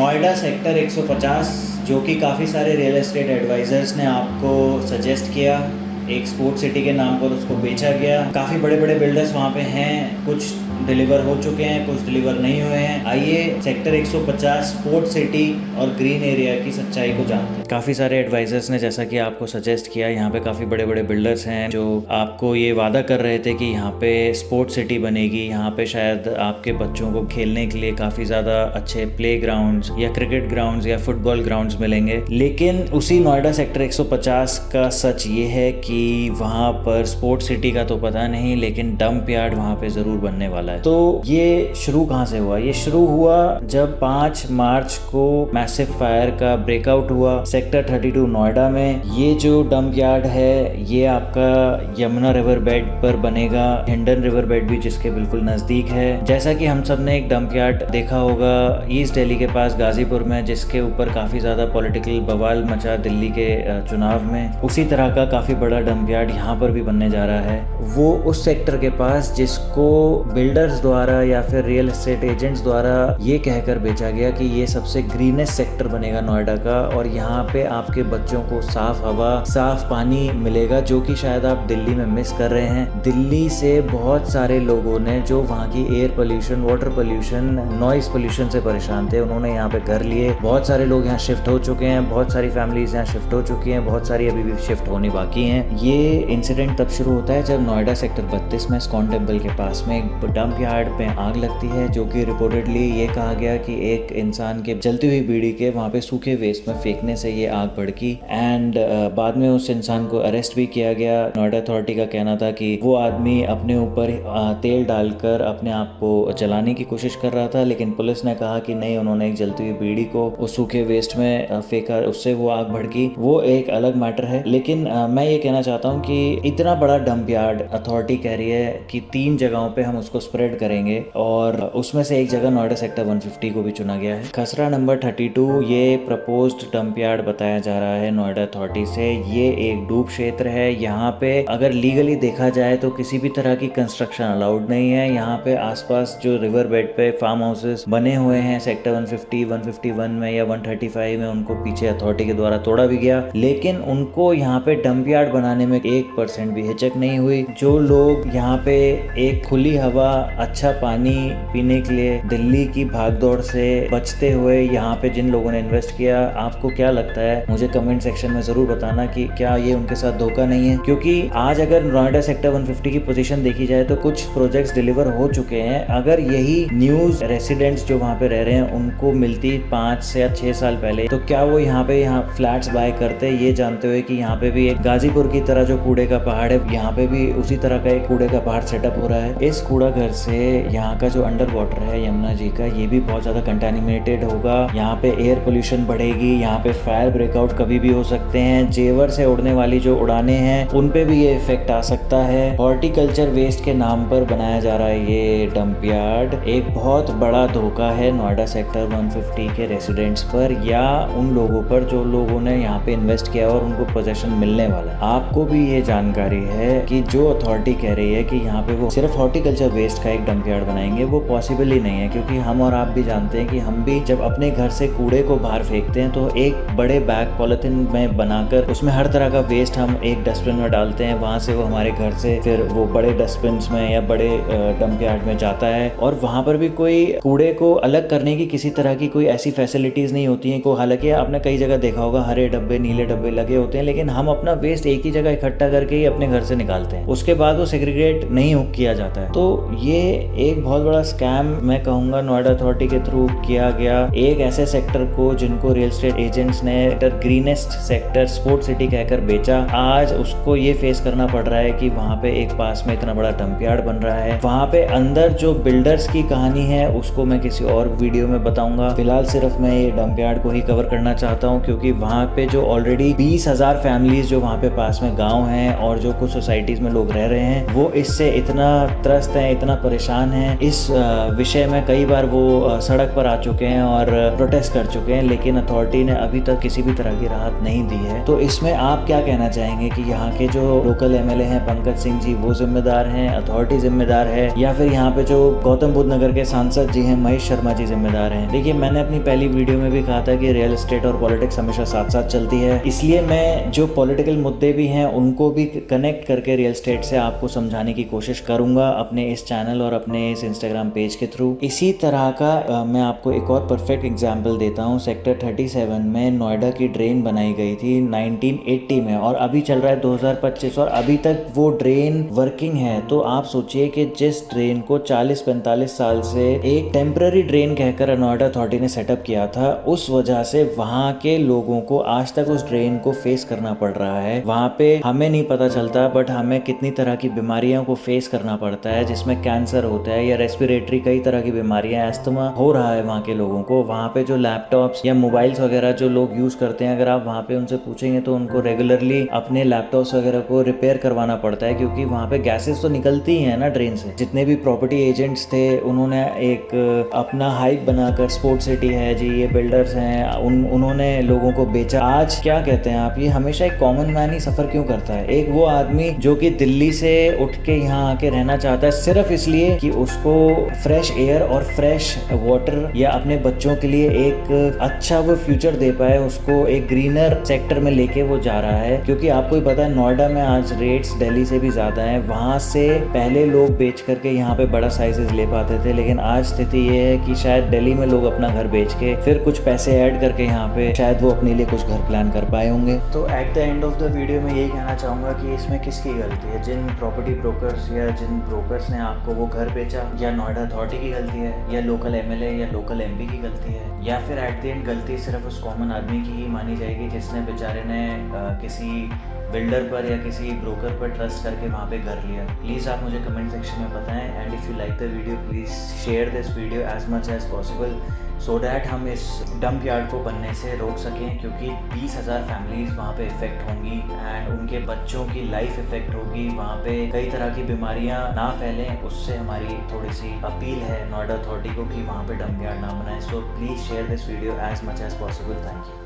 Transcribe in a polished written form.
Noida sector 150 जो कि काफ़ी सारे रियल एस्टेट एडवाइज़र्स ने आपको सजेस्ट किया, एक स्पोर्ट सिटी के नाम पर उसको बेचा गया। काफ़ी बड़े बड़े बिल्डर्स वहाँ पे हैं, कुछ डिलीवर हो चुके हैं, कुछ डिलीवर नहीं हुए हैं। आइए सेक्टर 150 स्पोर्ट सिटी और ग्रीन एरिया की सच्चाई को जानते हैं। काफ़ी सारे एडवाइज़र्स ने जैसा कि आपको सजेस्ट किया, यहाँ पे काफ़ी बड़े बड़े बिल्डर्स हैं जो आपको ये वादा कर रहे थे कि यहाँ पे स्पोर्ट सिटी बनेगी, यहाँ पे शायद आपके बच्चों को खेलने के लिए काफ़ी ज़्यादा अच्छे प्ले ग्राउंड्स या क्रिकेट ग्राउंड्स या फुटबॉल ग्राउंड्स मिलेंगे। लेकिन उसी नोएडा सेक्टर 150 का सच ये है कि वहाँ पर स्पोर्ट सिटी का तो पता नहीं, लेकिन डंप यार्ड वहाँ पे ज़रूर बनने वाला है। तो ये शुरू कहाँ से हुआ? ये शुरू हुआ जब 5 मार्च को मैसिव फायर का ब्रेकआउट हुआ सेक्टर 32 नोएडा में। ये जो डंप यार्ड है ये आपका यमुना रिवर बेड पर बनेगा, हिंडन रिवर बेड भी जिसके बिल्कुल नजदीक है। जैसा कि हम सब ने एक डंप यार्ड देखा होगा ईस्ट दिल्ली के पास गाजीपुर में, जिसके ऊपर काफी ज्यादा पॉलिटिकल बवाल मचा दिल्ली के चुनाव में, उसी तरह का काफी बड़ा डंप यार्ड यहाँ पर भी बनने जा रहा है। वो उस सेक्टर के पास जिसको बिल्डर्स द्वारा या फिर रियल एस्टेट एजेंट्स द्वारा ये कहकर बेचा गया कि ये सबसे ग्रीनेस्ट सेक्टर बनेगा नोएडा का, और यहाँ पे आपके बच्चों को साफ हवा, साफ पानी मिलेगा, जो कि शायद आप दिल्ली में मिस कर रहे हैं। दिल्ली से बहुत सारे लोगों ने जो वहाँ की air pollution, water pollution, noise pollution से परेशान थे, उन्होंने यहाँ पे घर लिए। बहुत सारे लोग यहाँ शिफ्ट हो चुके हैं, बहुत सारी फैमिलीज यहाँ शिफ्ट हो चुकी हैं, बहुत सारी अभी भी शिफ्ट होनी बाकी हैं। ये इंसिडेंट तब शुरू होता है जब नोएडा सेक्टर 32 में स्कॉन टेम्पल के पास में एक डंप यार्ड पे आग लगती है, जो कि रिपोर्टेडली ये कहा गया कि एक इंसान के जलती हुई बीड़ी के वहाँ पे सूखे वेस्ट में फेंकने से ये आग भड़की। एंड बाद में उस इंसान को अरेस्ट भी किया गया। नोएडा अथॉरिटी का कहना था कि वो आदमी अपने ऊपर तेल डालकर अपने आप को जलाने की कोशिश कर रहा था, लेकिन पुलिस ने कहा कि नहीं, उन्होंने एक जलती हुई बीड़ी को उस सूखे वेस्ट में फेंका, उससे वो आग भड़की। वो एक अलग मैटर है। लेकिन मैं ये कहना चाहता हूँ कि इतना बड़ा डंप यार्ड अथॉरिटी कह रही है कि 3 जगहों पे हम उसको स्प्रेड करेंगे, और उसमें से एक जगह नोएडा सेक्टर 150 को भी चुना गया है। खसरा नंबर 32 ये प्रपोज्ड डंप यार्ड बताया जा रहा है नोएडा अथॉरिटी से। ये एक डूब क्षेत्र है। यहाँ पे अगर लीगली देखा जाए तो किसी भी तरह की कंस्ट्रक्शन अलाउड नहीं है। यहाँ पे आसपास जो रिवर बेड पे फार्म हाउसेस बने हुए हैं सेक्टर 150, 151 में या 135 में, उनको पीछे अथॉरिटी के द्वारा तोड़ा भी गया, लेकिन उनको यहाँ पे डंप यार्ड बनाने में 1% भी हिचक नहीं हुई। जो लोग यहाँ पे एक खुली हवा, अच्छा पानी पीने के लिए दिल्ली की भागदौड़ से बचते हुए यहाँ पे जिन लोगों ने इन्वेस्ट किया, आपको क्या लगता है? मुझे कमेंट सेक्शन में जरूर बताना कि क्या ये उनके साथ धोखा नहीं है। क्योंकि आज अगर नोएडा सेक्टर 150 की पोजीशन देखी जाए तो कुछ प्रोजेक्ट्स डिलीवर हो चुके हैं। अगर यही न्यूज रेसिडेंट्स जो वहाँ पे रह रहे हैं उनको मिलती 5 से 6 साल पहले, तो क्या वो यहाँ फ्लैट्स बाय करते, ये जानते हुए कि यहाँ पे भी एक गाजीपुर की तरह जो कूड़े का पहाड़ है, यहाँ पे भी उसी तरह का एक कूड़े का पहाड़ सेटअप हो रहा है। इस कूड़ा घर से यहाँ का जो अंडर वाटर है यमुना जी का, ये भी बहुत ज्यादा कंटामिनेटेड होगा। यहाँ पे एयर पोल्यूशन बढ़ेगी, यहाँ पे फायर ब्रेकआउट कभी भी हो सकते हैं। जेवर से उड़ने वाली जो उड़ाने हैं उन पे भी ये इफेक्ट आ सकता है। हॉर्टिकल्चर वेस्ट के नाम पर बनाया जा रहा है ये डंप यार्ड। एक बहुत बड़ा धोखा है नोएडा सेक्टर 150 के रेसिडेंट्स पर, या उन लोगों पर जो लोगों ने यहाँ पे इन्वेस्ट किया और उनको पोजेशन मिलने वाला है। आपको भी ये जानकारी है कि जो अथॉरिटी कह रही है कि यहाँ पे वो सिर्फ हॉर्टिकल्चर वेस्ट का एक डंप यार्ड बनाएंगे, वो पॉसिबल ही नहीं है। क्योंकि हम और आप भी जानते हैं कि हम भी जब अपने घर से कूड़े को बाहर फेंकते हैं तो एक बड़े बैग पॉलिथीन में बनाकर उसमें हर तरह का वेस्ट हम एक डस्टबिन में डालते हैं। वहां से वो हमारे घर से फिर वो बड़े डस्टबिन में या बड़े डंप यार्ड में जाता है, और वहां पर भी कोई कूड़े को अलग करने की किसी तरह की कोई ऐसी फैसिलिटीज नहीं होती है। हालांकि आपने कई जगह देखा होगा हरे डब्बे, नीले डब्बे लगे होते हैं, लेकिन हम अपना वेस्ट एक ही जगह इकट्ठा करके ही अपने घर से निकालते हैं। उसके बाद वो सेग्रीगेट नहीं किया जाता है। तो ये एक बहुत बड़ा स्कैम मैं कहूंगा नोएडा अथॉरिटी के थ्रू किया गया। एक ऐसे सेक्टर को जिनको रियल एस्टेट एजेंट्स ने ग्रीनेस्ट सेक्टर स्पोर्ट सिटी कहकर बेचा, आज उसको ये फेस करना पड़ रहा है कि वहाँ पे एक पास में इतना बड़ा डंप यार्ड बन रहा है। वहाँ पे अंदर जो बिल्डर्स की कहानी है उसको मैं किसी और वीडियो में बताऊंगा। फिलहाल सिर्फ मैं ये डंप यार्ड को ही कवर करना चाहता हूँ, क्योंकि वहाँ पे जो ऑलरेडी 20,000 फैमिलीज जो वहाँ पे पास में गाँव हैं और जो कुछ सोसाइटीज में लोग रह रहे हैं, वो इससे इतना त्रस्त हैं, इतना परेशान हैं। इस विषय में कई बार वो सड़क पर आ चुके हैं और प्रोटेस्ट कर चुके हैं, लेकिन अथॉरिटी ने अभी तक किसी भी तरह की राहत नहीं दी है। तो इसमें आप क्या कहना चाहेंगे कि यहाँ के जो लोकल एमएलए हैं पंकज सिंह जी, वो जिम्मेदार हैं, अथॉरिटी जिम्मेदार है, या फिर यहाँ पे जो गौतम बुद्ध नगर के सांसद जी हैं महेश शर्मा जी जिम्मेदार हैं? देखिए, मैंने अपनी पहली वीडियो में भी कहा था कि रियल एस्टेट और पॉलिटिक्स हमेशा साथ साथ चलती है, इसलिए मैं जो पॉलिटिकल मुद्दे भी हैं उनको भी कनेक्ट करके रियल एस्टेट से आपको समझाने की कोशिश करूंगा अपने इस चैनल और अपने इस इंस्टाग्राम पेज के थ्रू। इसी तरह का मैं आपको एक और परफेक्ट एग्जाम्पल देता हूँ। सेक्टर 37 में नोएडा की ड्रेन बनाई गई थी 1980 में और अभी चल रहा है 2025 और अभी तक वो ड्रेन वर्किंग है। तो आप सोचिए कि जिस ड्रेन को 40-45 साल से एक टेम्पररी ड्रेन कहकर नोएडा अथॉरिटी ने सेटअप किया था, उस वजह से वहाँ के लोगों को आज तक उस ड्रेन को फेस करना पड़ रहा है। वहाँ पे हमें नहीं पता चलता बट हमें कितनी तरह की बीमारियों को फेस करना पड़ता है, जिसमें कैंसर होता है या रेस्पिरेटरी कई तरह की बीमारियां, एस्थमा हो रहा है वहाँ के लोगों को। वहाँ पे जो लैपटॉप्स या मोबाइल्स वगैरह जो लोग यूज करते हैं, अगर आप वहाँ पे उनसे पूछेंगे तो उनको रेगुलरली अपने लैपटॉप्स वगैरह को रिपेयर करवाना पड़ता है, क्योंकि वहाँ पे गैसेस तो निकलती हैं ना ड्रेन से। जितने भी प्रॉपर्टी एजेंट्स थे उन्होंने एक अपना हाइप बनाकर स्पोर्ट्स सिटी है जी, ये बिल्डर्स हैं, उन्होंने लोगों को बेचा। आज क्या कहते हैं आप, ये हमेशा एक कॉमन मैन ही सफर क्यों करता है? एक वो आदमी जो कि दिल्ली से उठ के यहाँ आके रहना चाहता है सिर्फ इसलिए कि उसको फ्रेश एयर और फ्रेश वाटर या अपने बच्चों के लिए एक अच्छा वो फ्यूचर दे पाए, उसको एक ग्रीनर सेक्टर में लेके वो जा रहा है। क्योंकि आपको ही पता है नोएडा में आज रेट्स दिल्ली से भी ज्यादा हैं। वहाँ से पहले लोग बेच करके यहाँ पे बड़ा साइजेस ले पाते थे, लेकिन आज स्थिति ये है कि शायद दिल्ली में लोग अपना घर बेच के फिर कुछ पैसे ऐड करके यहाँ पे शायद वो अपने लिए कुछ घर प्लान कर पाए होंगे। तो at the end of the video में यही कहना चाहूँगा कि इसमें किसकी गलती है? जिन प्रॉपर्टी ब्रोकर्स या जिन ब्रोकर्स ने आपको वो घर बेचा, या नोएडा अथॉरिटी की गलती है, या लोकल एमएलए या लोकल एमपी की गलती है, या फिर एट द एंड गलती सिर्फ उस कॉमन आदमी की ही मानी जाएगी जिसने बेचारे ने किसी बिल्डर पर या किसी ब्रोकर पर ट्रस्ट करके वहाँ पे घर लिया? प्लीज़ आप मुझे कमेंट सेक्शन में बताएं, and if you like the video please share this video as much as possible so that हम इस डंप यार्ड को बनने से रोक सकें, क्योंकि 20,000 फैमिलीज़ वहाँ पे इफ़ेक्ट होंगी एंड उनके बच्चों की लाइफ इफ़ेक्ट होगी। वहाँ पे कई तरह की बीमारियाँ ना फैलें, उससे हमारी थोड़ी सी अपील है नोएडा अथॉरिटी को कि वहाँ पे डंप यार्ड ना बनाएं। So please share this video as much as possible. Thank you.